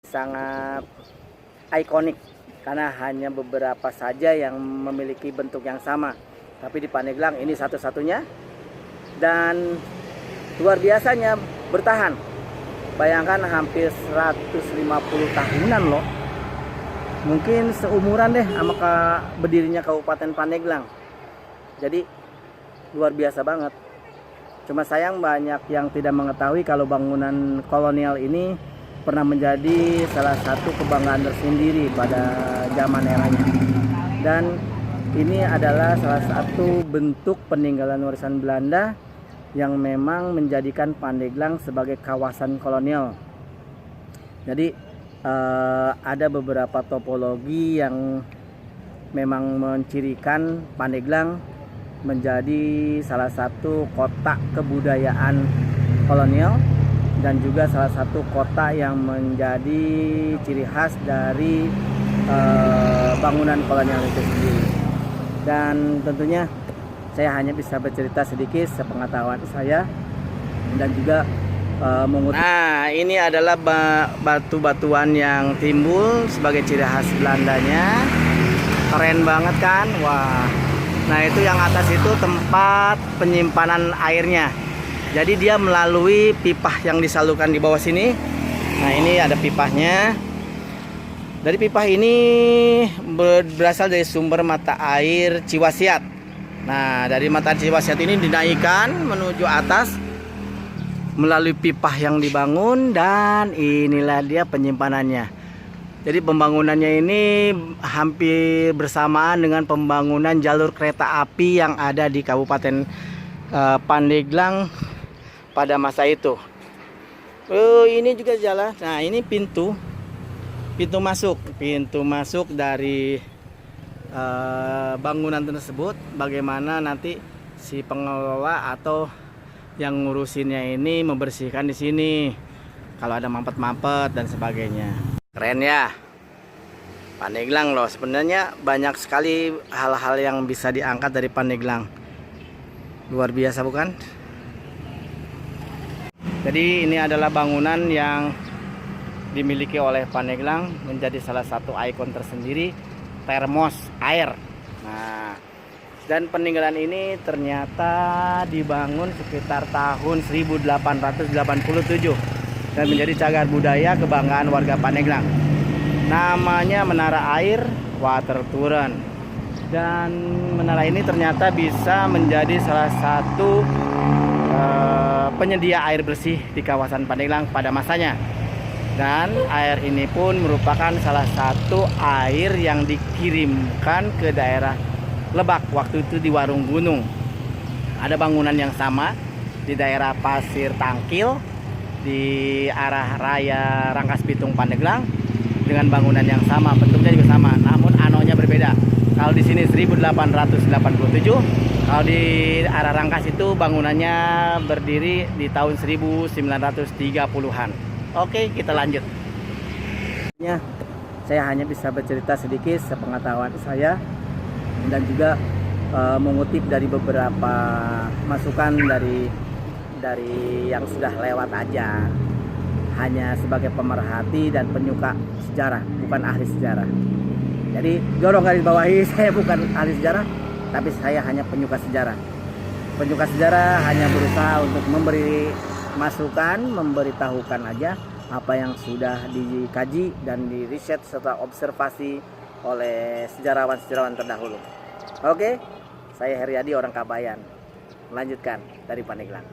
sangat ikonik karena hanya beberapa saja yang memiliki bentuk yang sama. Tapi di Pandeglang ini satu-satunya dan luar biasanya bertahan. Bayangkan hampir 150 tahunan loh. Mungkin seumuran deh sama berdirinya Kabupaten Pandeglang. Jadi luar biasa banget. Cuma sayang banyak yang tidak mengetahui kalau bangunan kolonial ini pernah menjadi salah satu kebanggaan tersendiri pada zaman eranya. Dan ini adalah salah satu bentuk peninggalan warisan Belanda yang memang menjadikan Pandeglang sebagai kawasan kolonial. Jadi ada beberapa topologi yang memang mencirikan Pandeglang menjadi salah satu kota kebudayaan kolonial dan juga salah satu kota yang menjadi ciri khas dari bangunan kolonial itu sendiri. Dan tentunya saya hanya bisa bercerita sedikit sepengetahuan saya dan juga mengutip. Nah, ini adalah batu-batuan yang timbul sebagai ciri khas Belandanya. Keren banget kan? Wah. Nah, itu yang atas itu tempat penyimpanan airnya. Jadi dia melalui pipa yang disalurkan di bawah sini. Nah, ini ada pipahnya. Dari pipa ini berasal dari sumber mata air Ciwasiat. Nah, dari mata air Ciwasiat ini dinaikkan menuju atas melalui pipa yang dibangun dan inilah dia penyimpanannya. Jadi pembangunannya ini hampir bersamaan dengan pembangunan jalur kereta api yang ada di Kabupaten Pandeglang pada masa itu. Oh, ini juga jalan. Nah, ini pintu masuk dari bangunan tersebut. Bagaimana nanti si pengelola atau yang ngurusinnya ini membersihkan di sini kalau ada mampet-mampet dan sebagainya. Keren ya Pandeglang loh. Sebenarnya banyak sekali hal-hal yang bisa diangkat dari Pandeglang. Luar biasa bukan? Jadi ini adalah bangunan yang dimiliki oleh Pandeglang, menjadi salah satu ikon tersendiri, termos air. Nah, dan peninggalan ini ternyata dibangun sekitar tahun 1887 dan menjadi cagar budaya kebanggaan warga Pandeglang. Namanya Menara Air Water Turun. Dan menara ini ternyata bisa menjadi salah satu penyedia air bersih di kawasan Pandeglang pada masanya. Dan air ini pun merupakan salah satu air yang dikirimkan ke daerah Lebak waktu itu di Warung Gunung. Ada bangunan yang sama di daerah Pasir Tangkil di arah raya Rangkas Bitung Pandeglang dengan bangunan yang sama, bentuknya juga sama, namun anonya berbeda. Kalau di sini 1887, kalau di arah Rangkas itu bangunannya berdiri di tahun 1930-an. Oke, kita lanjut. Saya hanya bisa bercerita sedikit sepengetahuan saya dan juga mengutip dari beberapa masukan dari yang sudah lewat aja, hanya sebagai pemerhati dan penyuka sejarah, bukan ahli sejarah. Jadi dorong garis bawahi, saya bukan ahli sejarah, tapi saya hanya penyuka sejarah. Penyuka sejarah hanya berusaha untuk memberi masukan, memberitahukan aja apa yang sudah dikaji dan diriset serta observasi oleh sejarawan-sejarawan terdahulu. Oke, saya Heriadi, orang Kabayan. Melanjutkan dari Pandeglang.